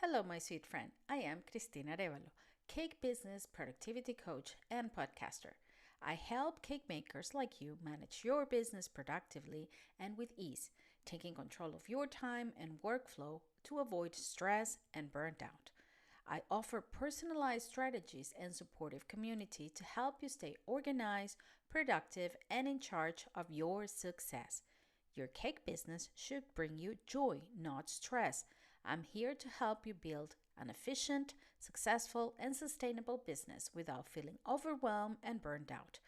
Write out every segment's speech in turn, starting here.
Hello, my sweet friend. I am Cristina Arevalo, cake business productivity coach and podcaster. I help cake makers like you manage your business productively and with ease, taking control of your time and workflow to avoid stress and burnt out. I offer personalized strategies and supportive community to help you stay organized, productive, and in charge of your success. Your cake business should bring you joy, not stress. I'm here to help you build an efficient, successful, and sustainable business without feeling overwhelmed and burned out.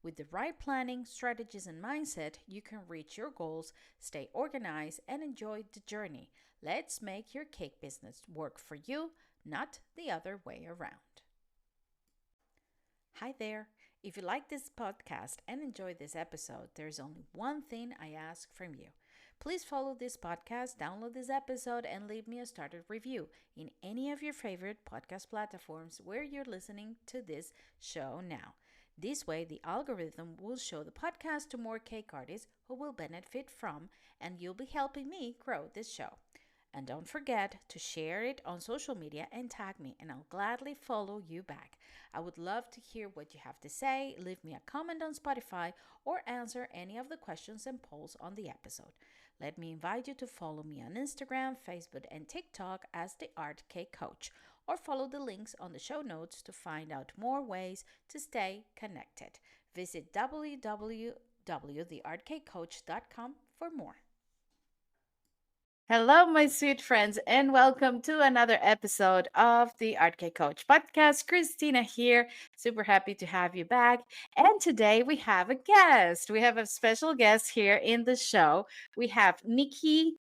With the right planning, strategies, and mindset, you can reach your goals, stay organized, and enjoy the journey. Let's make your cake business work for you, not the other way around. Hi there. If you like this podcast and enjoy this episode, there's only one thing I ask from you. Please follow this podcast, download this episode, and leave me a started review in any of your favorite podcast platforms where you're listening to this show now. This way, the algorithm will show the podcast to more cake artists who will benefit from, and you'll be helping me grow this show. And don't forget to share it on social media and tag me, and I'll gladly follow you back. I would love to hear what you have to say. Leave me a comment on Spotify or answer any of the questions and polls on the episode. Let me invite you to follow me on Instagram, Facebook, and TikTok as the Art Cake Coach, or follow the links on the show notes to find out more ways to stay connected. Visit www.theartcakecoach.com for more. Hello, my sweet friends, and welcome to another episode of the Art Cake Coach podcast. Christina here. Super happy to have you back. And today we have a guest. We have a special guest here in the show. We have Nikki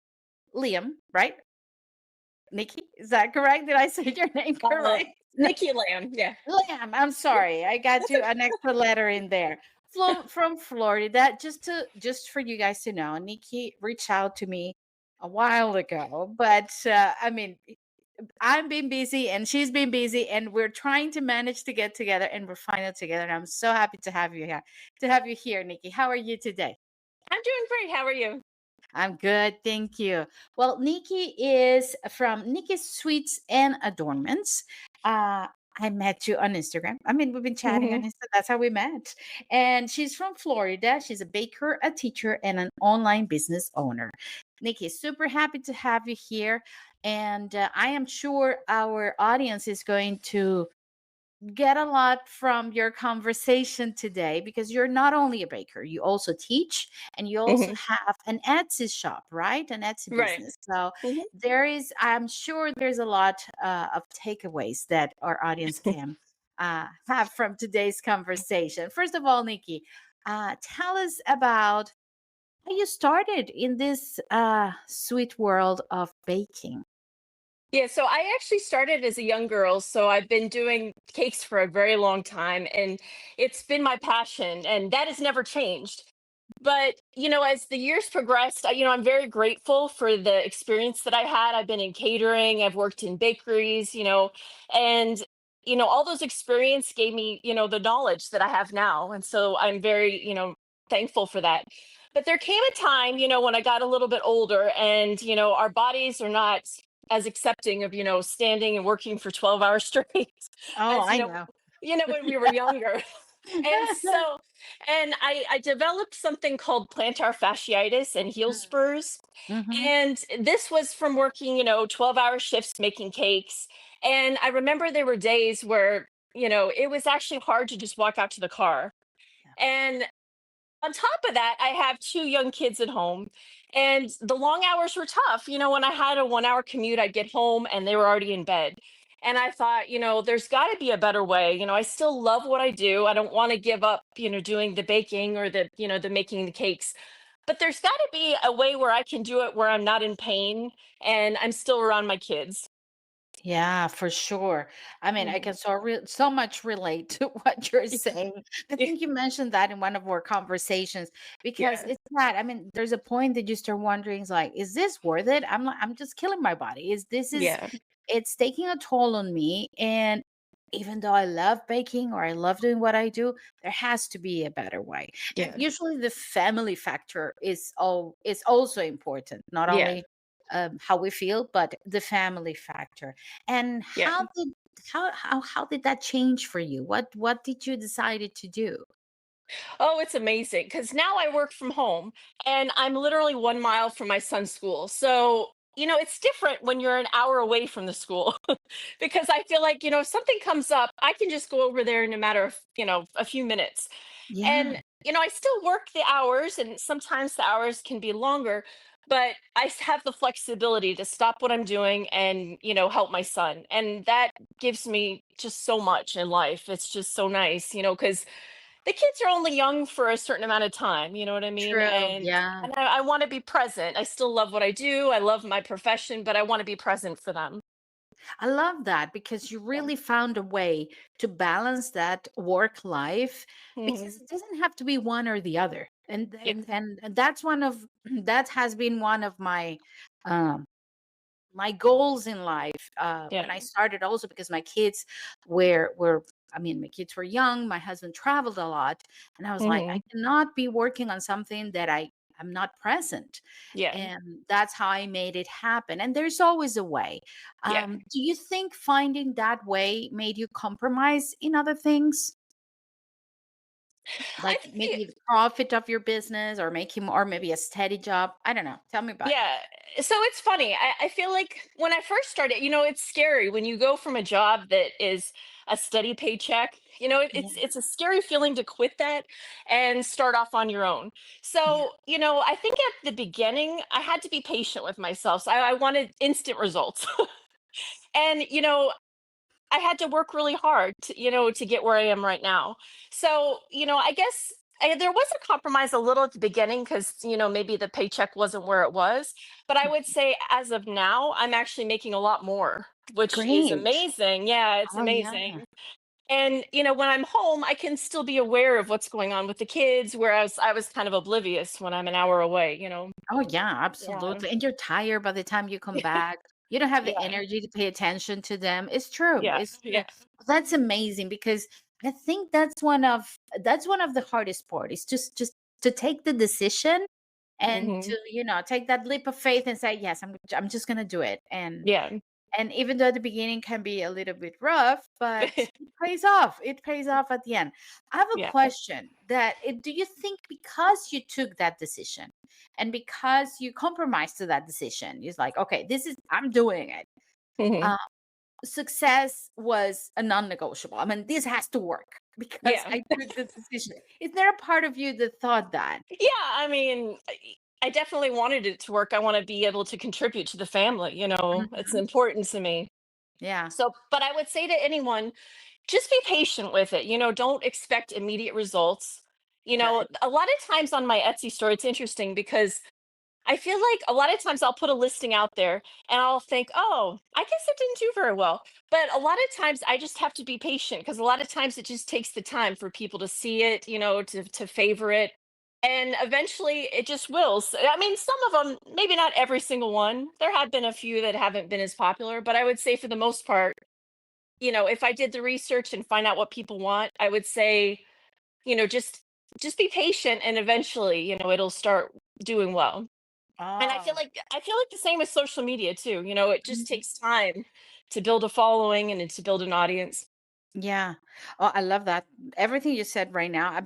Lam, right? Nikki, is that correct? Did I say your name correct? Nikki Lam, yeah. Lam, I'm sorry. I got you an extra letter in there. From Florida. Just for you guys to know, Nikki reached out to me a while ago, but I've been busy and she's been busy, and we're trying to manage to get together, and we're finally together. And I'm so happy to have you here. Nikki. How are you today? I'm doing great. How are you? I'm good, thank you. Well, Nikki is from Nikki Sweets and Adornments. I met you on Instagram. We've been chatting on Mhm. Insta. That's how we met. And she's from Florida. She's a baker, a teacher, and an online business owner. Nikki, super happy to have you here. And I am sure our audience is going to get a lot from your conversation today, because you're not only a baker, you also teach, and you also Mhm. have an Etsy shop, right? An Etsy Right. business. So Mhm. I'm sure there's a lot of takeaways that our audience can have from today's conversation. First of all, Nikki, tell us about how you started in this sweet world of baking. Yeah, so I actually started as a young girl, so I've been doing cakes for a very long time, and it's been my passion, and that has never changed. But, as the years progressed, I'm very grateful for the experience that I had. I've been in catering, I've worked in bakeries, and all those experience gave me, the knowledge that I have now. And so I'm very, thankful for that. But there came a time, when I got a little bit older and, our bodies are not as accepting of, standing and working for 12 hours straight Oh, as, I know. when we were younger. And so, and I developed something called plantar fasciitis and heel spurs. Mm-hmm. And this was from working, 12-hour shifts making cakes. And I remember there were days where, it was actually hard to just walk out to the car. And on top of that, I have two young kids at home, and the long hours were tough. When I had a 1 hour commute, I'd get home and they were already in bed. And I thought, there's got to be a better way. I still love what I do. I don't want to give up, doing the baking or the making the cakes. But there's got to be a way where I can do it where I'm not in pain and I'm still around my kids. Yeah, for sure. I Mhm. can so much relate to what you're saying. I think you mentioned that in one of our conversations, because Yeah. it's that. There's a point that you start wondering, is like, is this worth it? I'm just killing my body. Yeah. It's taking a toll on me. And even though I love baking or I love doing what I do, there has to be a better way. And Yeah. usually the family factor is also important, not Yeah. only how we feel, but the family factor. And Yeah. how did that change for you? What did you decided to do? Oh, it's amazing because now I work from home and I'm literally 1 mile from my son's school. So, it's different when you're an hour away from the school because I feel like, if something comes up, I can just go over there in a matter of, a few minutes. Yeah, And, I still work the hours and sometimes the hours can be longer, but have the flexibility to stop what I'm doing and, help my son. And that gives me just so much in life. It's just so nice, because the kids are only young for a certain amount of time, you know what I mean? true. And Yeah. and I want to be present. I still love what I do. I love my profession, but I want to be present for them. I love that because you Yeah. really found a way to balance that work life, Hmm. because it doesn't have to be one or the other. And Yeah. that's one of that has been one of um my goals in life, Yeah. when I started, also because my kids were I mean, my kids were young, my husband traveled a lot, and I was like, I Hmm. cannot be working on something that I'm not present. Yeah. And that's how I made it happen. And there's always a way. Yeah. Do you think finding that way made you compromise in other things? I Like think maybe the profit of your business, or making more, or maybe a steady job? I don't know. Tell me about it. Yeah. So it's funny. I feel like when I first started, it's scary when you go from a job that is a steady paycheck. Yeah. It's a scary feeling to quit that and start off on your own. Yeah. So, I think at the beginning, I had to be patient with myself. So I wanted instant results. And, I had to work really hard to get where I am right now. So, I guess there was a compromise a little at the beginning because, maybe the paycheck wasn't where it was. But I would say as of now, I'm actually making a lot more, which is Great. amazing. Yeah, it's Oh yeah. amazing. And, when I'm home, I can still be aware of what's going on with the kids, whereas I was kind of oblivious when I'm an hour away. Oh, yeah, Yeah. absolutely. And you're tired by the time you come back. You don't have the Yeah. energy to pay attention to them. It's true. Yeah. It's true. Yeah. That's amazing, because I think that's one of the hardest part, is just to take the decision, and Hmm. to, take that leap of faith and say, yes, I'm just gonna do it. Yeah. And even though the beginning can be a little bit rough, but it pays off. It pays off at the end. I have a Yeah. question, do you think because you took that decision, and because you compromised to that decision, it's like, okay, I'm doing it. Hmm. Uh, Success was a non-negotiable. I mean, this has to work because Yeah. I took the decision. Is there a part of you that thought that? Yeah, I mean, I definitely wanted it to work. I want to be able to contribute to the family, it's Mhm. important to me. Yeah. So, but I would say to anyone, just be patient with it. Don't expect immediate results. Okay. A lot of times on my Etsy store, it's interesting because I feel like a lot of times I'll put a listing out there and I'll think, oh, I guess it didn't do very well. But a lot of times I just have to be patient because a lot of times it just takes the time for people to see it, to favor it. And eventually it just will. I mean, some of them, maybe not every single one. There have been a few that haven't been as popular, but I would say for the most part, if I did the research and find out what people want, I would say, just be patient and eventually, it'll start doing well. And Oh. I feel like the same with social media too. It just Mhm. takes time to build a following and to build an audience. Yeah. Oh, I love that. Everything you said right now,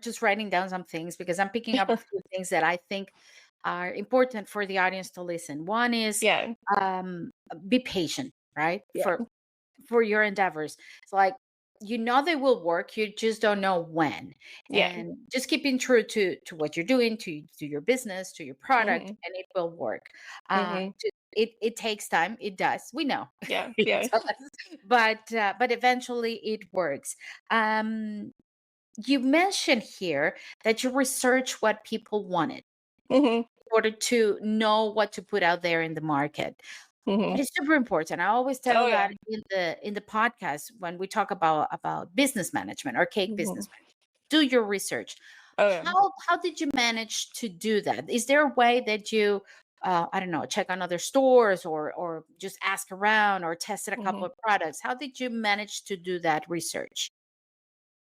just writing down some things, because I'm picking up a few things that I think are important for the audience to listen. One is, Yeah. um, be patient, right? Yeah. For your endeavors. It's like, they will work, you just don't know when. Yeah. And just keeping true to what you're doing, to your business, to your product, Hmm. and it will work. Hmm. It takes time. It does. We know. Yeah. It Yeah. does. But eventually it works. Um, you mentioned here that you research what people wanted Hmm. in order to know what to put out there in the market. Hmm. That is super important. I always tell Oh yeah. that in the podcast when we talk about business management, or cake Hmm. business management. Do your research. Oh yeah. How did you manage to do that? Is there a way that you, I don't know, check on other stores, or just ask around, or tested a couple Hmm. of products? How did you manage to do that research?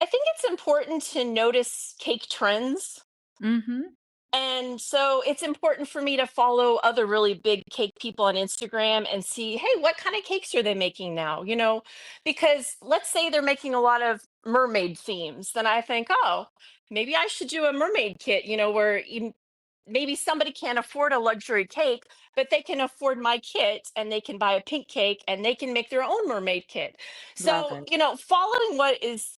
I think it's important to notice cake trends. Mhm. And so it's important for me to follow other really big cake people on Instagram and see, hey, what kind of cakes are they making now? Because let's say they're making a lot of mermaid themes, then I think, oh, maybe I should do a mermaid kit, where maybe somebody can't afford a luxury cake, but they can afford my kit and they can buy a pink cake and they can make their own mermaid kit. Love So, it. following what is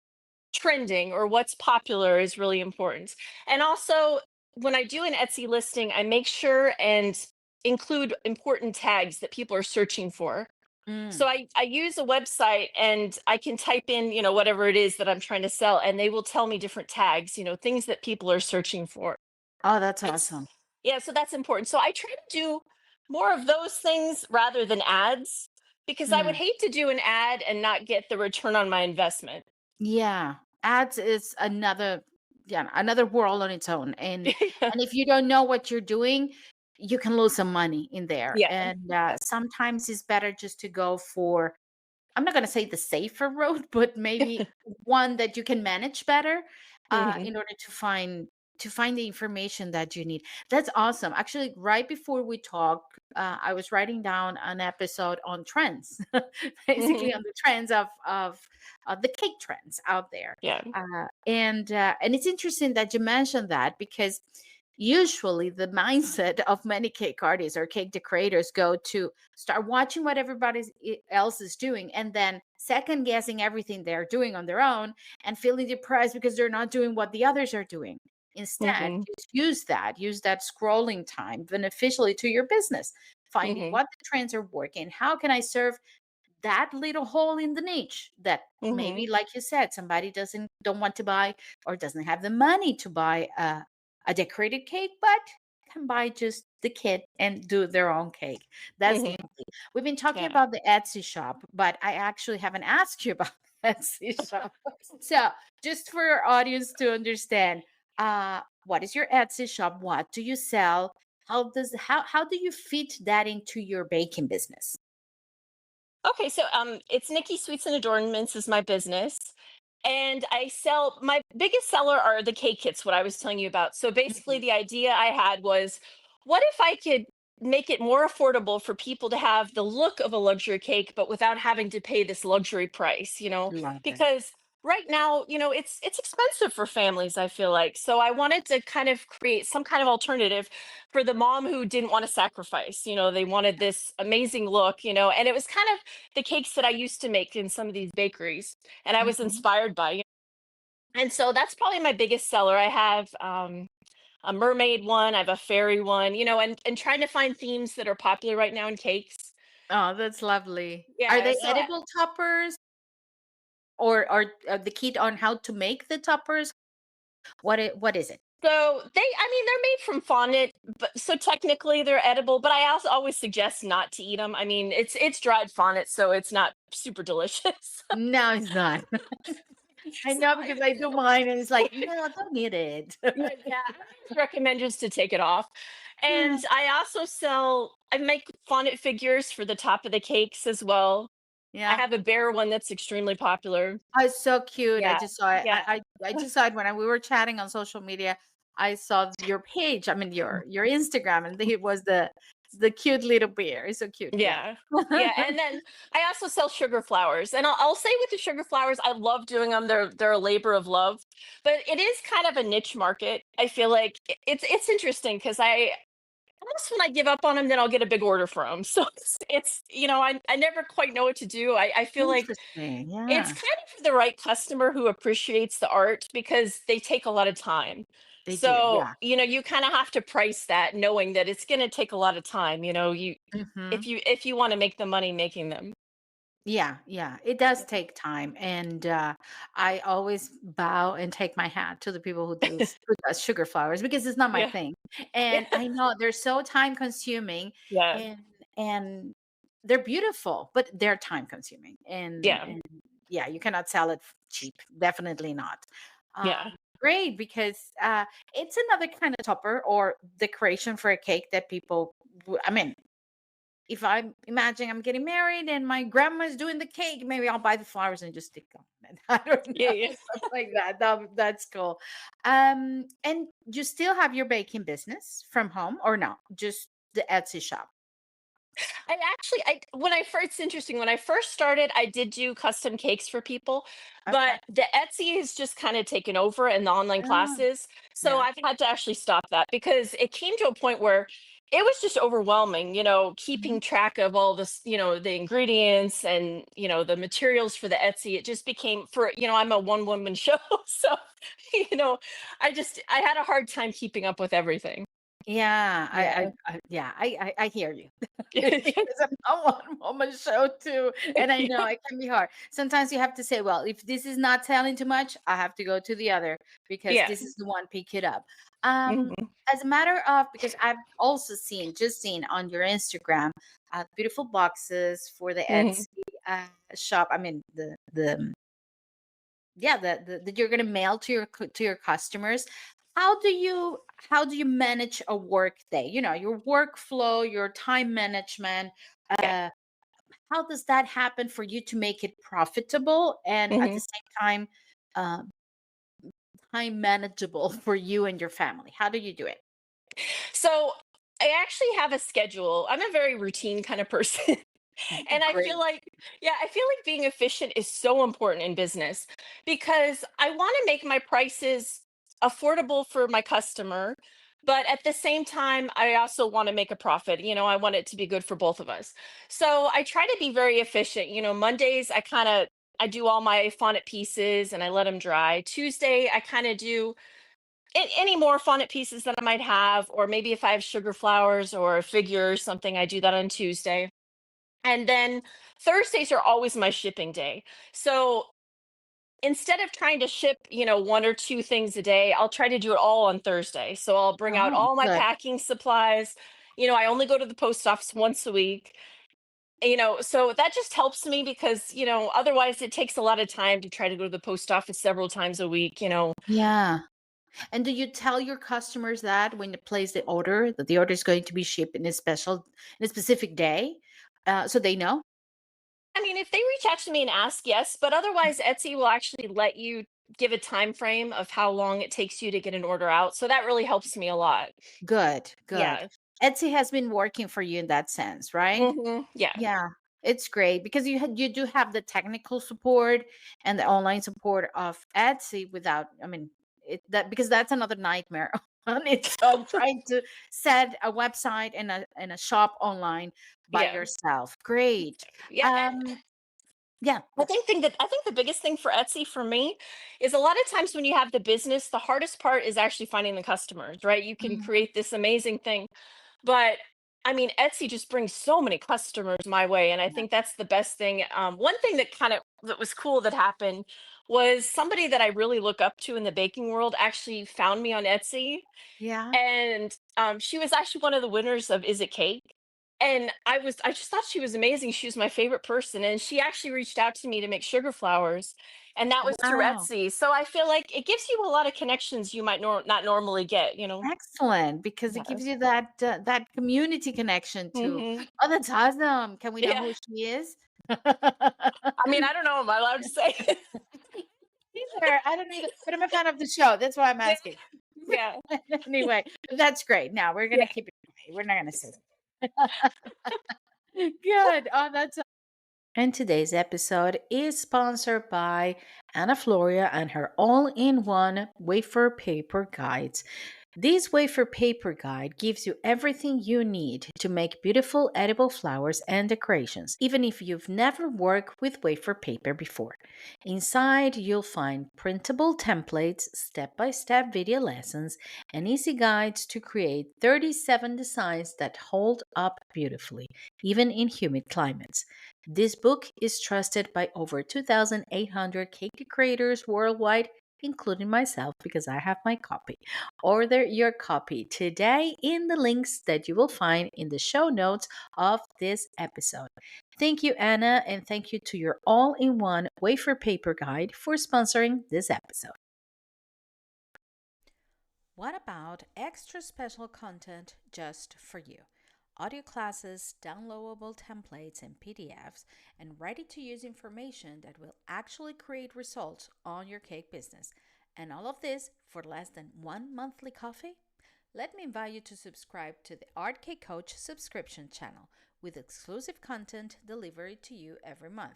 trending or what's popular is really important. And also, when I do an Etsy listing, I make sure and include important tags that people are searching for. So Mm. I use a website and I can type in, whatever it is that I'm trying to sell, and they will tell me different tags, things that people are searching for. Oh, that's It's awesome. Yeah, so that's important. So I try to do more of those things rather than ads, because I would Mm. hate to do an ad and not get the return on my investment. Yeah, ads is another world on its own, Yeah. and if you don't know what you're doing, you can lose some money in there. Yeah. And Yeah. sometimes it's better just to go for, I'm not going to say the safer road, but maybe one that you can manage better, Hmm. in order to find the information that you need. That's awesome. Actually, right before we talk, I was writing down an episode on trends, Hmm. basically on the trends of the cake trends out there. Yeah. And it's interesting that you mentioned that, because usually the mindset of many cake artists or cake decorators go to start watching what everybody else is doing, and then second guessing everything they're doing on their own, and feeling depressed because they're not doing what the others are doing. Instead, Hmm. just use that scrolling time beneficially to your business, finding Hmm. what the trends are working, how can I serve that little hole in the niche that Hmm. maybe, like you said, somebody don't want to buy or doesn't have the money to buy a decorated cake, but can buy just the kit and do their own cake. That's Hmm. lovely. We've been talking Yeah. about the Etsy shop, but I actually haven't asked you about the Etsy shop. So just for our audience to understand, what is your Etsy shop? What do you sell? How do you fit that into your baking business? Okay, so it's Nikki Sweets and Adornments is my business. And I sell, my biggest seller are the cake kits, what I was telling you about. So basically, Mhm. the idea I had was, what if I could make it more affordable for people to have the look of a luxury cake, but without having to pay this luxury price, Love it. Because right now, it's expensive for families, I feel like. So I wanted to kind of create some kind of alternative for the mom who didn't want to sacrifice. They wanted this amazing look, and it was kind of the cakes that I used to make in some of these bakeries and I was Mhm. inspired by. And so that's probably my biggest seller. I have a mermaid one, I have a fairy one, and trying to find themes that are popular right now in cakes. Oh, that's lovely. Are Yeah, they edible toppers, or the kit on how to make the toppers? What is it? I mean, they're made from fondant, but so technically they're edible. But I also always suggest not to eat them. I mean, it's dried fondant, so it's not super delicious. No, it's not. I So know, because I do mine and it's like, no, don't eat it. yeah, yeah. I always recommend just to take it off. Yeah. And I make fondant figures for the top of the cakes as well. I Yeah. have a bear one that's extremely popular. Oh, it's so cute. I Yeah. just saw it. Yeah. I just saw it when we were chatting on social media. I saw your page. I mean, your Instagram, and it was the cute little bear. It's so cute. Yeah. Yeah. Yeah. And then I also sell sugar flowers. And I'll say with the sugar flowers, I love doing them. They're a labor of love. But it is kind of a niche market. I feel like it's interesting because I almost when I give up on them, then I'll get a big order for them. So I never quite know what to do. I feel like Interesting. it's Yeah, kind of for the right customer who appreciates the art because they take a lot of time. they do. So, Yeah. you kind of have to price that knowing that it's going to take a lot of time, you Hmm. if you want to make the money making them. Yeah, yeah, it does take time, and I always bow and take my hat to the people who does sugar flowers, because it's not my Yeah. thing, Yeah. and I know they're so time consuming, Yeah. and they're beautiful, but they're time consuming, and Yeah. yeah, you cannot sell it cheap, definitely not. Yeah. Great, because it's another kind of topper or decoration for a cake that people. I mean, if I'm imagining I'm getting married and my grandma's doing the cake, maybe I'll buy the flowers and just stick them. that. I don't Yeah, know, yeah. something like that. That's cool. And you still have your baking business from home, or no? Just the Etsy shop. I when I first it's interesting, when I first started, I did do custom cakes for people, Okay. but the Etsy has just kind of taken over in the online Oh, classes. So yeah. I've had to actually stop that because it came to a point where it was just overwhelming, Mhm. keeping track of all this, the ingredients and, the materials for the Etsy. It just became I'm a one woman show. So, you know, I had a hard time keeping up with everything. Yeah, Yeah. yeah, I hear you. Because I'm a one woman show too, and I know Yeah. it can be hard. Sometimes you have to say, well, if this is not selling too much, I have to go to the other because Yeah. this is the one, pick it up. Um, Mhm. as a matter of, because I've also just seen on your Instagram, beautiful boxes for the Mhm. Etsy shop. I mean, the yeah, that you're gonna mail to to your customers. How do you manage a work day, your workflow, your time management? Yeah. uh how does that happen for you to make it profitable and at the Mhm. same time uh, time manageable for you and your family? How do you do it? So I actually have a schedule. I'm a very routine kind of person. And I feel Great. like, yeah, I feel like being efficient is so important in business because I want to make my prices affordable for my customer. But at the same time, I also want to make a profit. I want it to be good for both of us. So I try to be very efficient. Mondays, I do all my fondant pieces and I let them dry. Tuesday, I kind of do any more fondant pieces that I might have, or maybe if I have sugar flowers or a figure or something, I do that on Tuesday. And then Thursdays are always my shipping day. So instead of trying to ship, one or two things a day, I'll try to do it all on Thursday. So I'll bring out Oh, all my good. packing supplies. I only go to the post office once a week. So that just helps me because, otherwise it takes a lot of time to try to go to the post office several times a week. Yeah. And do you tell your customers that when you place the order, that the order is going to be shipped in a specific day, so they know? I mean, if they reach out to me and ask, yes, but otherwise, Etsy will actually let you give a time frame of how long it takes you to get an order out. So that really helps me a lot. Good, good. Yeah. Etsy has been working for you in that sense, right? Yeah. Yeah, it's great because you do have the technical support and the online support of Etsy without, I mean, because that's another nightmare on its own, trying to set a website and a shop online by Yeah. yourself. Great. Yeah. Um, yeah. I think the biggest thing for Etsy for me is a lot of times when you have the business, the hardest part is actually finding the customers, right? You can Mhm. create this amazing thing. But I mean, Etsy just brings so many customers my way, and I Yeah. think that's the best thing. One thing that was cool that happened was somebody that I really look up to in the baking world actually found me on Etsy, Yeah. and she was actually one of the winners of Is It Cake? And I just thought she was amazing. She was my favorite person, and she actually reached out to me to make sugar flowers, and that was through Wow. Etsy. So I feel like it gives you a lot of connections you might not normally get. Excellent, because it Yeah. gives you that community connection too. Hmm. Oh, that's awesome. Can we know Yeah. who she is? I mean, I don't know. Am I allowed to say? Either. I don't either, but I'm a fan of the show. That's why I'm Yeah. asking. Yeah. Anyway, that's great. Now we're gonna Yeah. keep it quiet. We're not gonna say that. Good. Oh, that's. And today's episode is sponsored by Anna Floria and her all-in-one wafer paper guides. This wafer paper guide gives you everything you need to make beautiful edible flowers and decorations, even if you've never worked with wafer paper before. Inside, you'll find printable templates, step by step video lessons, and easy guides to create 37 designs that hold up beautifully, even in humid climates. This book is trusted by over 2,800 cake decorators worldwide, including myself, because I have my copy. Order your copy today in the links that you will find in the show notes of this episode. Thank you, Anna, and thank you to your all in one wafer paper guide for sponsoring this episode. What about extra special content just for you? audio classes, downloadable templates, and PDFs, and ready to use information that will actually create results on your cake business. And all of this for less than one monthly coffee? Let me invite you to subscribe to the Art Cake Coach subscription channel with exclusive content delivered to you every month.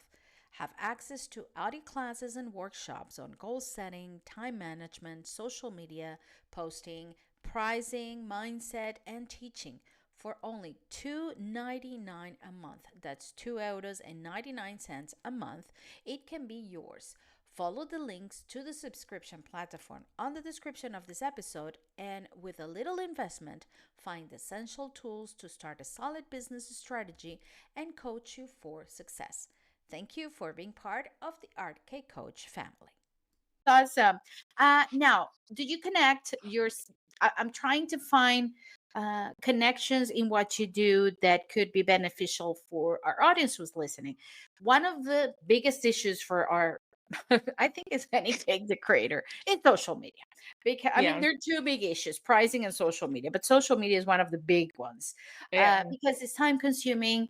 Have access to audio classes and workshops on goal setting, time management, social media, posting, pricing, mindset, and teaching for only $2.99 a month. That's $2.99 a month. It can be yours. Follow the links to the subscription platform on the description of this episode, and with a little investment, find essential tools to start a solid business strategy and coach you for success. Thank you for being part of the Art Cake Coach family. Awesome. Now, do you connect I'm trying to find connections in what you do that could be beneficial for our audience who's listening. One of the biggest issues for our, I think it's any cake the creator is social media. Because I mean, Yeah. there are two big issues: pricing and social media. But social media is one of the big ones Yeah. because it's time consuming.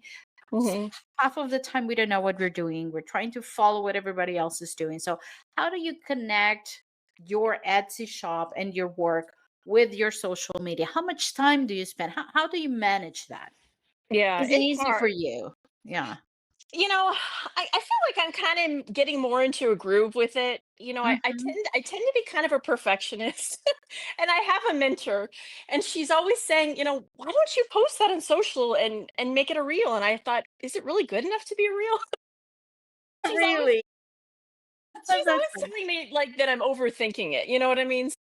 Hmm. Half of the time we don't know what we're doing. We're trying to follow what everybody else is doing. So how do you connect your Etsy shop and your work with your social media? How much time do you spend? How do you manage that? Yeah, Is it it's easy for hard. you? Yeah. I feel like I'm kind of getting more into a groove with it. Hmm. I tend to be kind of a perfectionist. And I have a mentor, and she's always saying, why don't you post that on social and make it a reel? And I thought, is it really good enough to be a reel? she's always Really? she's That's always funny. telling me like that I'm overthinking it. You know what I mean?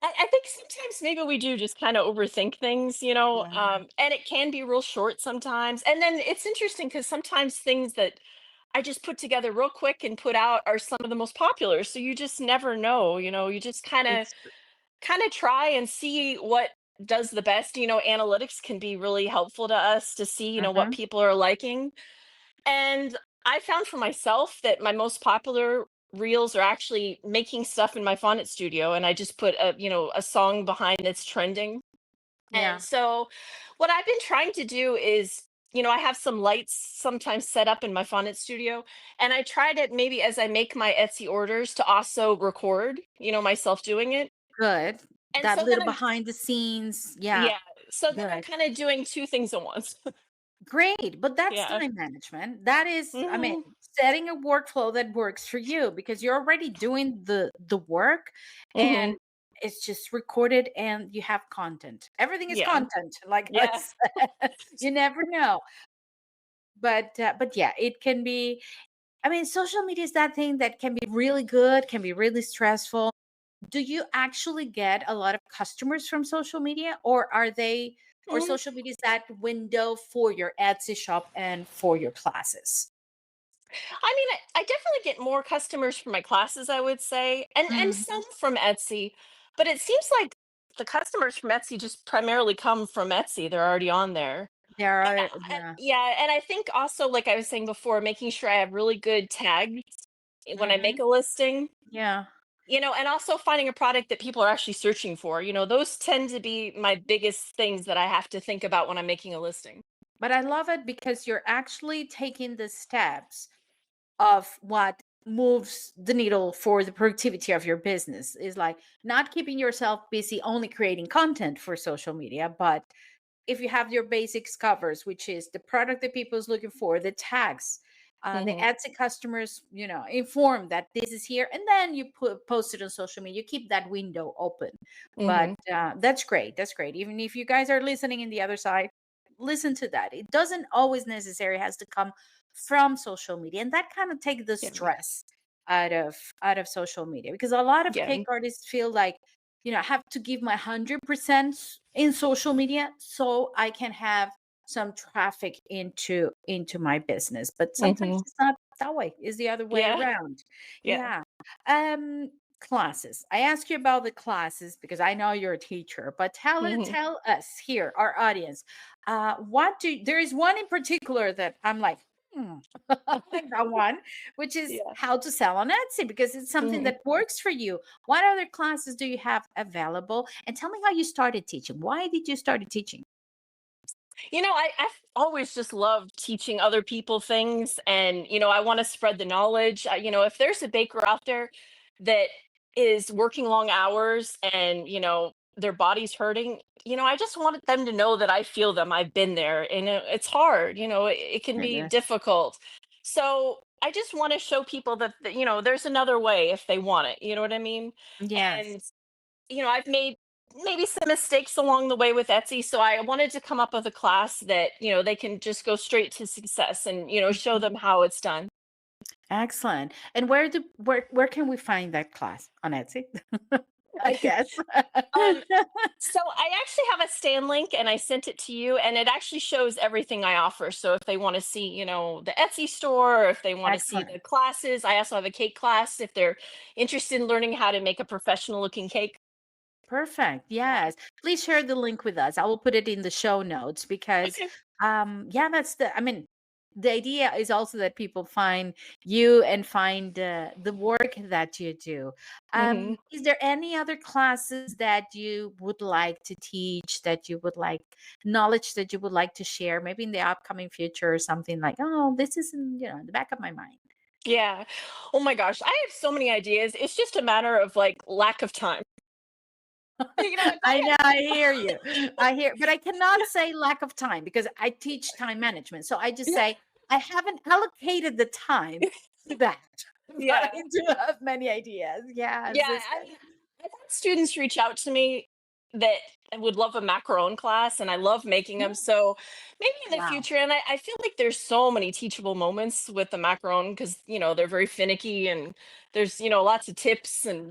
I think sometimes maybe we do just kind of overthink things, Yeah. and it can be real short sometimes. And then it's interesting because sometimes things that I just put together real quick and put out are some of the most popular. So you just never know, you just It's kind of try and see what does the best. Analytics can be really helpful to us to see, what mhm. people are liking. And I found for myself that my most popular reels are actually making stuff in my Fonnet studio, and I just put a song behind that's trending. And Yeah. so what I've been trying to do is, I have some lights sometimes set up in my Fonnet studio, and I try to maybe as I make my Etsy orders to also record, myself doing it. Good. And That so then little I'm behind the scenes. Yeah. yeah, so then I'm Good. kind of doing two things at once. Great, but that's Yeah. time management. That is, I mean, Hmm. setting a workflow that works for you because you're already doing the work Hmm. and it's just recorded and you have content. Everything is Yeah. content, like I Yeah. said. You never know. But yeah, it can be, I mean, social media is that thing that can be really good, can be really stressful. Do you actually get a lot of customers from social media, or are they, or Mhm. social media is that window for your Etsy shop and for your classes? I mean, I definitely get more customers for my classes, I would say, and Mhm. some from Etsy, but it seems like the customers from Etsy just primarily come from Etsy. They're already on there. There And, are, yeah. yeah, and I think also, like I was saying before, making sure I have really good tags when I make Mhm. a listing, Yeah. and also finding a product that people are actually searching for. Those tend to be my biggest things that I have to think about when I'm making a listing. But I love it because you're actually taking the steps of what moves the needle for the productivity of your business. Is like not keeping yourself busy only creating content for social media, but if you have your basics covers, which is the product that people is looking for, the tags, the Hmm. Etsy customers, inform that this is here, and then you post it on social media. You keep that window open. But Hmm. that's great. That's great. Even if you guys are listening in the other side, listen to that. It doesn't always necessarily has to come from social media, and that kind of take the Yeah. stress out of social media because a lot of Yeah. cake artists feel like I have to give my 100% in social media so I can have some traffic into my business. But sometimes Hmm. it's not that way. It's the other way Yeah. around. Yeah. Yeah. um Classes. I ask you about the classes because I know you're a teacher, but Hmm. tell us here, our audience, what do there is one in particular that I'm like, hmm, I like that one, which is Yeah. how to sell on Etsy because it's something Mhm. that works for you. What other classes do you have available? And tell me how you started teaching. Why did you start teaching? I've always just loved teaching other people things, and I want to spread the knowledge. If there's a baker out there that is working long hours and their body's hurting, I just wanted them to know that I feel them. I've been there, and it's hard. It can It be is. difficult. So I just want to show people that there's another way if they want it. You know what I mean? Yes. And I've made maybe some mistakes along the way with Etsy. So I wanted to come up with a class that, they can just go straight to success and, show Mhm. them how it's done. Excellent. And where can we find that class on Etsy? I guess. um, so I actually have a stand link and I sent it to you, and it actually shows everything I offer. So if they want to see, the Etsy store, or if they want to see Excellent. the classes, I also have a cake class if they're interested in learning how to make a professional looking cake. Perfect. Yeah. Yes. Please share the link with us. I will put it in the show notes because Okay. yeah, I mean, the idea is also that people find you and find the work that you do. Hmm. Is there any other classes that you would like to teach, that you would like knowledge that you would like to share, maybe in the upcoming future or something like, oh, this is in the back of my mind. Yeah. Oh my gosh, I have so many ideas. It's just a matter of like lack of time. If I know, I hear I you. I hear, but I cannot say lack of time because I teach time management. So I just yeah, say I haven't allocated the time to that, but yeah, I do have many ideas. yeah. Yes. I mean, I've had students reach out to me that would love a macaron class, and I love making them. So maybe in the Wow. future, and I feel like there's so many teachable moments with the macaron because they're very finicky, and there's lots of tips, and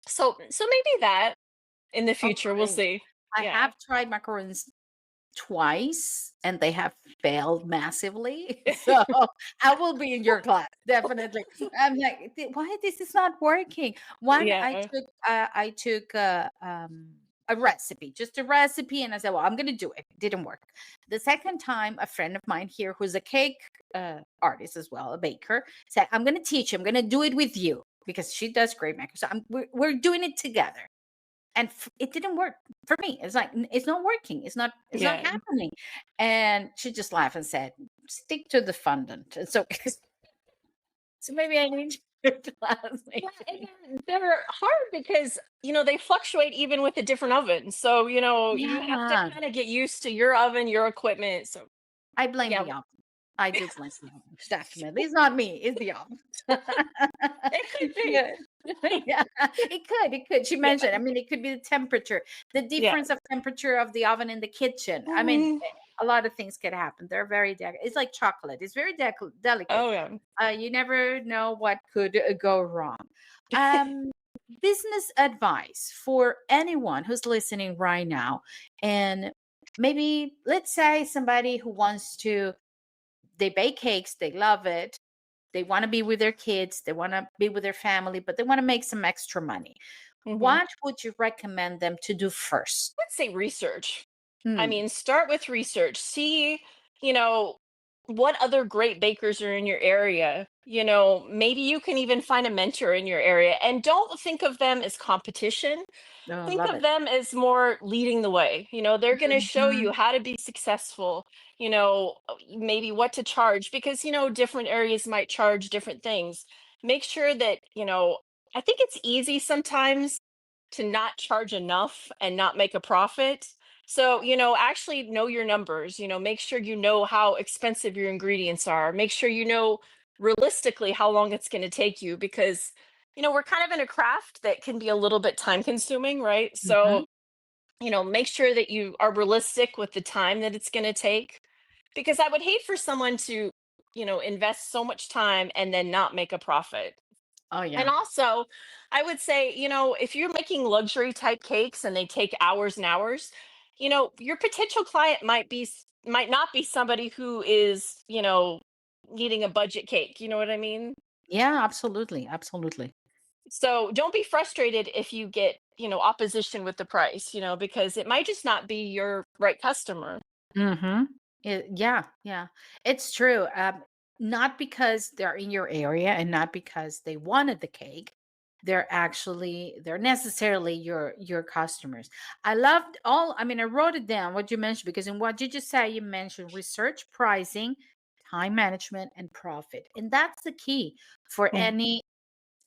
so maybe that in the Oh, future we'll great. see. I Yeah. have tried macarons twice and they have failed massively. So I will be in your class, definitely. I'm like, why this is not working? One, Yeah. I took a recipe, just a recipe, and I said, well, I'm gonna do it. It didn't work. The second time, a friend of mine here who's a cake artist as well, a baker, said, I'm gonna teach you, I'm gonna do it with you because she does great macarons. So we're doing it together, and it didn't work for me. It's like it's not working, it's not Yeah. happening. And she just laughed and said, stick to the fondant. And so so maybe I need your class Yeah, and maybe. they're hard because they fluctuate even with the different ovens. So you have to Yeah, kind of get used to your oven, your equipment. So I blame yeah, the oven. I do blame the oven, definitely. It's not me, it's the oven. it could be. Yeah. Yeah, it could. She Yeah, mentioned, I mean, it could be the temperature, the yeah. difference of temperature of the oven in the kitchen. I mean, Mhm. a lot of things could happen. They're very it's like chocolate, it's very delicate. Oh yeah. You never know what could go wrong. um Business advice for anyone who's listening right now, and maybe let's say somebody who wants to, they bake cakes, they love it, they want to be with their kids, they want to be with their family, but they want to make some extra money. Hmm. What would you recommend them to do first? Let's say research. I Hmm. mean, start with research. See, you know, what other great bakers are in your area. Maybe you can even find a mentor in your area, and don't think of them as competition. Oh, Think love of it. them as more leading the way. They're going to show Mhm. you how to be successful, maybe what to charge, because different areas might charge different things. Make sure that I think it's easy sometimes to not charge enough and not make a profit. So actually know your numbers. Make sure you know how expensive your ingredients are. Make sure you know realistically how long it's going to take you, because we're kind of in a craft that can be a little bit time consuming, right? Mhm. So make sure that you are realistic with the time that it's going to take, because I would hate for someone to invest so much time and then not make a profit. Oh And yeah. also, I would say, if you're making luxury type cakes and they take hours and hours, your potential client might not be somebody who is, needing a budget cake. You know what I mean? Yeah, absolutely, absolutely. So don't be frustrated if you get, opposition with the price, because it might just not be your right customer. Mhm. Yeah, yeah. It's true. Not because they're in your area and not because they wanted the cake, they're necessarily your customers. I loved all, I mean, I wrote it down what you mentioned, because in what you just said, you mentioned research, pricing, time management, and profit. And that's the key for Mm. any,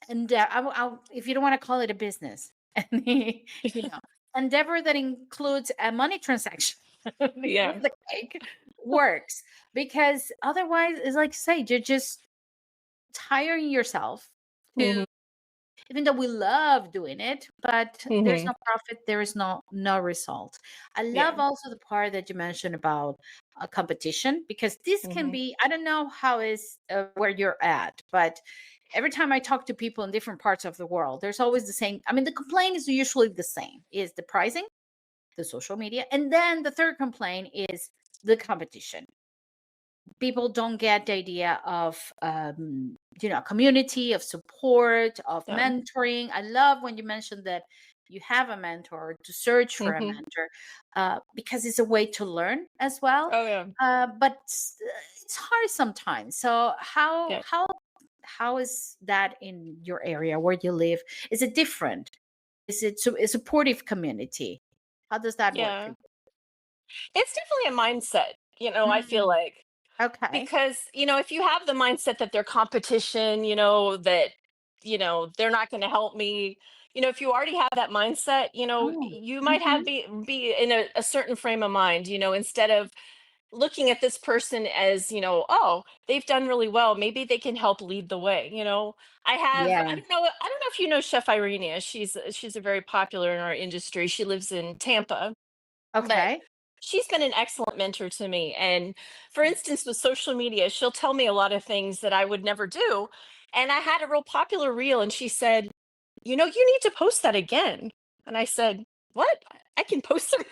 and if you don't want to call it a business, any, endeavor that includes a money transaction, Yeah. the cake works, because otherwise, it's like, say, you're just tiring yourself to, Hmm. even though we love doing it, but there's Hmm. no profit, there is no result. I Yeah. love also the part that you mentioned about a competition, because this can Hmm. be, I don't know how is where you're at, but every time I talk to people in different parts of the world, there's always the same, I mean, the complaint is usually the same, is the pricing, the social media, and then the third complaint is the competition. People don't get the idea of community, of support, of Yeah. mentoring. I love when you mentioned that you have a mentor, to search for a Hmm. mentor, because it's a way to learn as well. Oh yeah. But it's hard sometimes. So Yeah. how is that in your area where you live? Is it different? Is it a supportive community? How does that work for Yeah. you? It's definitely a mindset, I feel Mm, like, okay. because, if you have the mindset that they're competition, that, they're not going to help me, if you already have that mindset, Oh, you might mhm. have be in a certain frame of mind, instead of looking at this person as, oh, they've done really well, maybe they can help lead the way. I Yeah. don't know if you know Chef Irenia. She's a very popular in our industry. She lives in Tampa, but Okay. she's been an excellent mentor to me. And for instance, with social media, she'll tell me a lot of things that I would never do. And I had a real popular reel, and she said, you need to post that again. And I said, what? I can post it.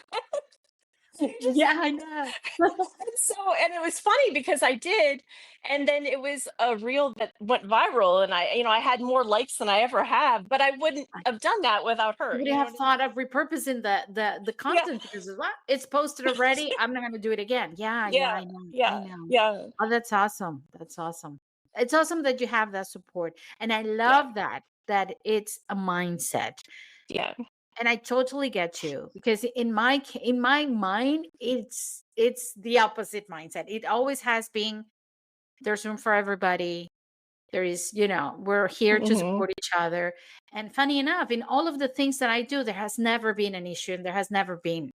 She just Yeah, I know. and it was funny because I did, and then it was a reel that went viral, and I had more likes than I ever have, but I wouldn't have done that without You her. would You know have what I thought of repurposing the Yeah. content, because it's what? It's posted already. I'm not going to do it again. Yeah, yeah, Yeah. I know. I Yeah. know. Yeah. Oh, that's awesome. That's awesome. It's awesome that you have that support. And I Yeah. love that it's a mindset. Yeah. And I totally get you, because in my mind, it's the opposite mindset. It always has been, there's room for everybody. There is, we're here to Hmm. support each other. And funny enough, in all of the things that I do, there has never been an issue, and there has never been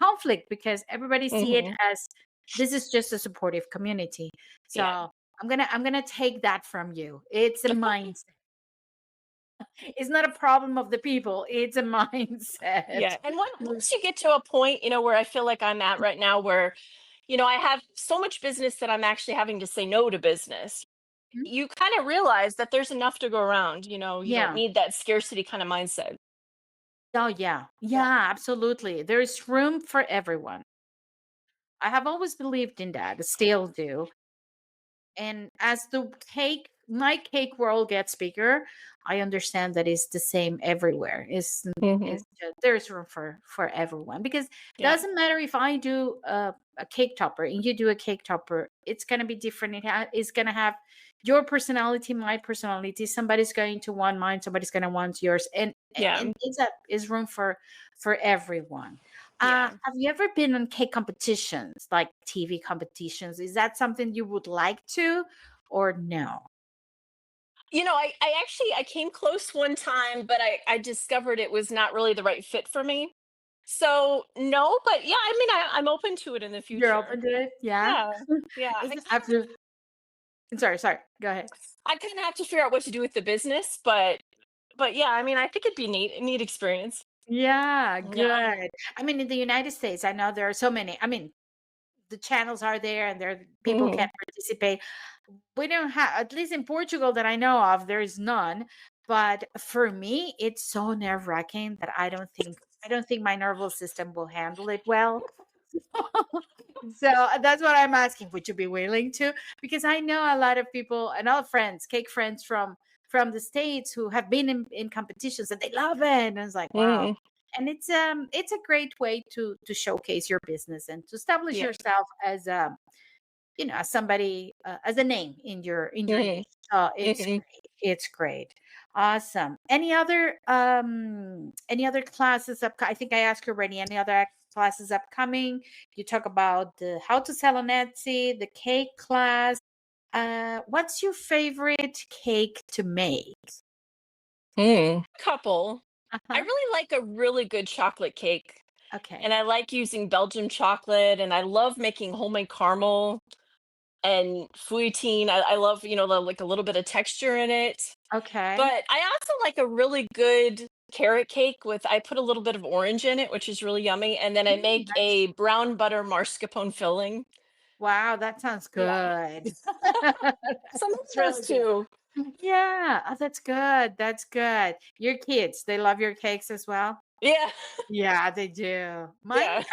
conflict, because everybody see it Hmm. as, this is just a supportive community. So Yeah. I'm gonna take that from you. It's a mindset. It's not a problem of the people, it's a mindset. Yeah. And once you get to a point, where I feel like I'm at right now, where, I have so much business that I'm actually having to say no to business, Mhm. you kind of realize that there's enough to go around. You don't Yeah. need that scarcity kind of mindset. Oh yeah. Yeah. Yeah, absolutely. There is room for everyone. I have always believed in that, still do. And as my cake world gets bigger, I understand that it's the same everywhere. Hmm. It's just, there's room for everyone, because it Yeah. doesn't matter if I do a cake topper and you do a cake topper, it's going to be different. It's going to have your personality, my personality. Somebody's going to want mine, somebody's going to want yours, Yeah. and is room for everyone. Yeah. Have you ever been on cake competitions, like TV competitions? Is that something you would like to, or no? I actually I came close one time, but I discovered it was not really the right fit for me. So no, but yeah, I mean I'm open to it in the You're future. open to it? Yeah. Yeah. Yeah. Is it after? Sorry. Go ahead. I kind of have to figure out what to do with the business, but yeah, I mean I think it'd be neat experience. Yeah, Yeah. good. I mean, in the United States, I know there are so many. I mean, the channels are there, and there people can Hmm. participate. We don't have, at least in Portugal that I know of, there is none. But for me, it's so nerve-wracking that I don't think my nervous system will handle it well. So that's what I'm asking. Would you be willing to? Because I know a lot of people and all friends, cake friends from the States, who have been in competitions, and they love it. And it's like, wow. Hmm. And it's a great way to showcase your business and to establish Yeah. yourself as a, as somebody, as a name in your Hmm. niche. So it's Hmm. great. It's great. Awesome. Any other classes up? I think I asked you already. Any other classes upcoming? You talk about the how to sell on Etsy, the cake class. What's your favorite cake to make? Couple. I Uh-huh. really like a really good chocolate cake. Okay. And I like using Belgian chocolate, and I love making homemade caramel and fouettine. I love, like a little bit of texture in it. Okay. But I also like a really good carrot cake with I put a little bit of orange in it, which is really yummy, and then I make Nice. a brown butter mascarpone filling. Wow, that sounds Yeah. good. Some of It's those really good. too. Yeah, oh, that's good. That's good. Your kids, they love your cakes as well? Yeah. Yeah, they do. Yeah.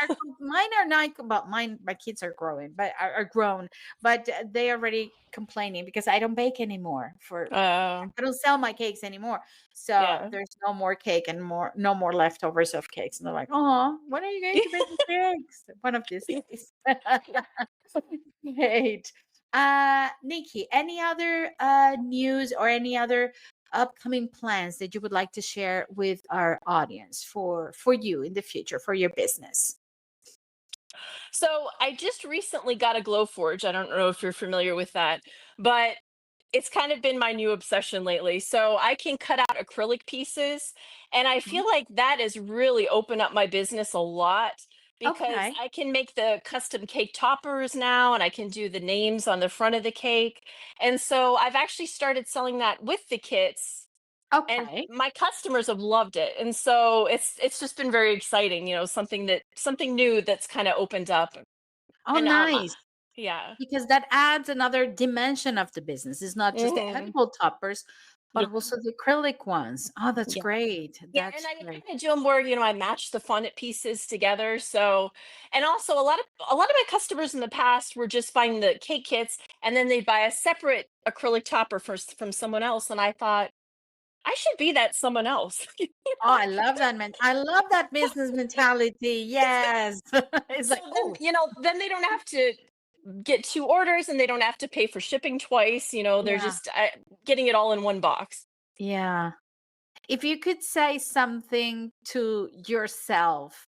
Mine are not, well, mine, my kids are growing, but are grown, but they already complaining because I don't bake anymore for Uh, I don't sell my cakes anymore. So yeah. there's no more cake and no more leftovers of cakes. And they're like, oh, when are you going to bake the cakes? One of these days. Great. Nikki, any other news or any other upcoming plans that you would like to share with our audience for you in the future for your business? So I just recently got a glow forge. I don't know if you're familiar with that, but it's kind of been my new obsession lately. So I can cut out acrylic pieces, and I Mhm. feel like that has really opened up my business a lot because Okay. I can make the custom cake toppers now, and I can do the names on the front of the cake. And so I've actually started selling that with the kits, and Okay. my customers have loved it. And so it's just been very exciting, something new that's kind of opened up. Oh, And nice. yeah. Because that adds another dimension of the business. It's not just the Hmm. edible toppers, Yeah. but also the acrylic ones. Oh, that's Yeah. great. Yeah, and That's I great. kind of do them where, I match the fondant pieces together. So, and also a lot of my customers in the past were just buying the cake kits, and then they'd buy a separate acrylic topper from someone else. And I thought I should be that someone else. Oh, I love that, man. I love that business mentality. Yes. It's So like, then, oh, then they don't have to get two orders, and they don't have to pay for shipping twice. They're yeah. just getting it all in one box. Yeah. If you could say something to yourself,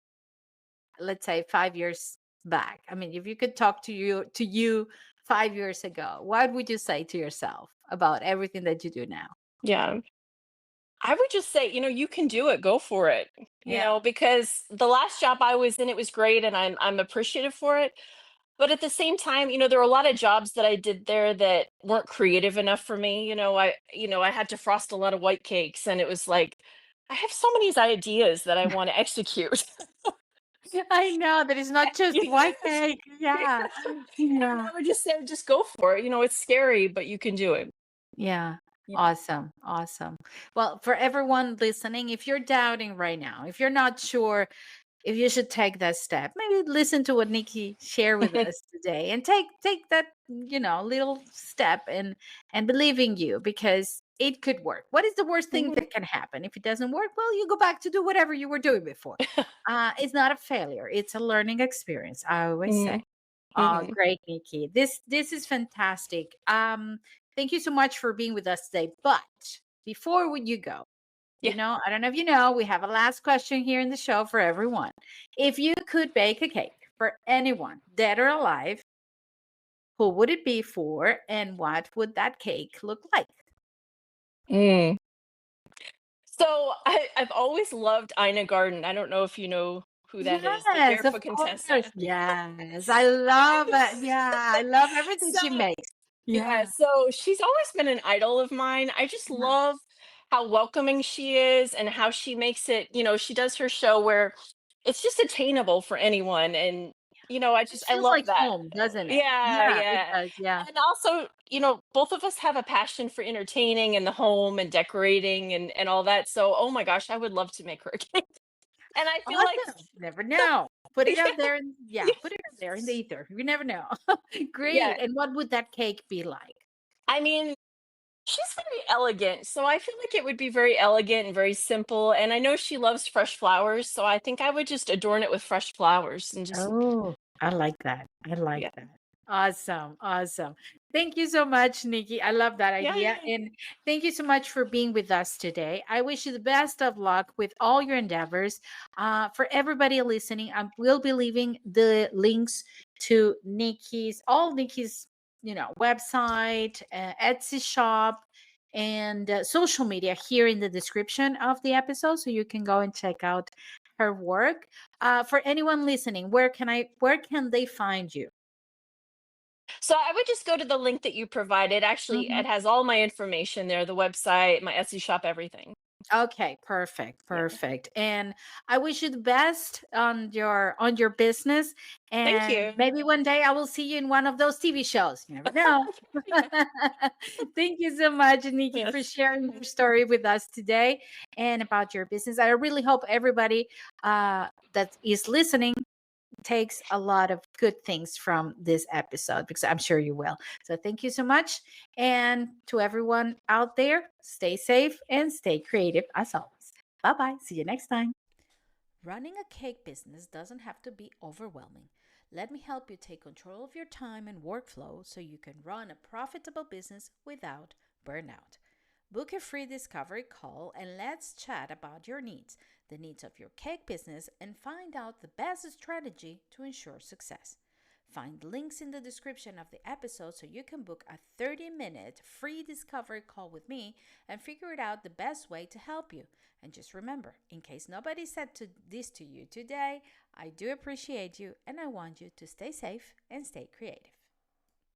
let's say 5 years back. I mean, if you could talk to you 5 years ago, what would you say to yourself about everything that you do now? Yeah. I would just say, you can do it. Go for it. Yeah. Because the last job I was in, it was great, and I'm appreciative for it. But at the same time, there were a lot of jobs that I did there that weren't creative enough for me. I had to frost a lot of white cakes, and it was like I have so many ideas that I want to execute. I know that it's not just white Yes. cake. Yeah. And Yeah. I would just say, just go for it. It's scary, but you can do it. Yeah. Yeah. Awesome. Awesome. Well, for everyone listening, if you're doubting right now, if you're not sure if you should take that step, maybe listen to what Nikki shared with us today and take that, little step and believe in you because it could work. What is the worst thing Mhm. that can happen? If it doesn't work, well, you go back to do whatever you were doing before. It's not a failure. It's a learning experience. I always say. Mhm. Oh, Mhm. great, Nikki. This is fantastic. Thank you so much for being with us today. But before you go, Yeah. I don't know if you know, we have a last question here in the show for everyone. If you could bake a cake for anyone, dead or alive, who would it be for and what would that cake look like? Mm. So I've always loved Ina Garten. I don't know if you know who that is, the Yes, of barefoot contestant. course. Yes, I love it. Yeah, I love everything So she makes. yeah, Yeah. so she's always been an idol of mine. I just Yeah. love how welcoming she is and how she makes it, she does her show where it's just attainable for anyone. And, It I feels love like that. home, doesn't it? Yeah, Yeah, it yeah. does. Yeah. And also, both of us have a passion for entertaining and the home and decorating and all that. So, oh my gosh, I would love to make her a cake. And I feel like, Awesome. Never know. Put it yeah, out there. Yeah, yeah, put it out there in the ether. You never know. yeah. Great. And what would that cake be like? I mean, she's very elegant, so I feel like it would be very elegant and very simple. And I know she loves fresh flowers, so I think I would just adorn it with fresh flowers and just Oh, I like that. I like yeah. that. Awesome. Awesome. Thank you so much, Nikki. I love that Yeah, idea. yeah. And thank you so much for being with us today. I wish you the best of luck with all your endeavors. For everybody listening, I will be leaving the links to all Nikki's, website, Etsy shop, and social media here in the description of the episode. So you can go and check out her work. For anyone listening, where can they find you? So I would just go to the link that you provided. Actually, it has all my information there, the website, my Etsy shop, everything. Okay, perfect, Yeah. perfect. And I wish you the best on your business. Thank And you. maybe one day I will see you in one of those TV shows. You never know. Thank you so much, Nikki, for Yes. sharing your story with us today and about your business. I really hope everybody that is listening takes a lot of good things from this episode, because I'm sure you will. So thank you so much. And to everyone out there, stay safe and stay creative as always. Bye bye. See you next time. Running a cake business doesn't have to be overwhelming. Let me help you take control of your time and workflow so you can run a profitable business without burnout. Book a free discovery call and let's chat about your needs, the needs of your cake business, and find out the best strategy to ensure success. Find links in the description of the episode so you can book a 30-minute free discovery call with me and figure it out the best way to help you. And just remember, in case nobody said this to you today, I do appreciate you and I want you to stay safe and stay creative.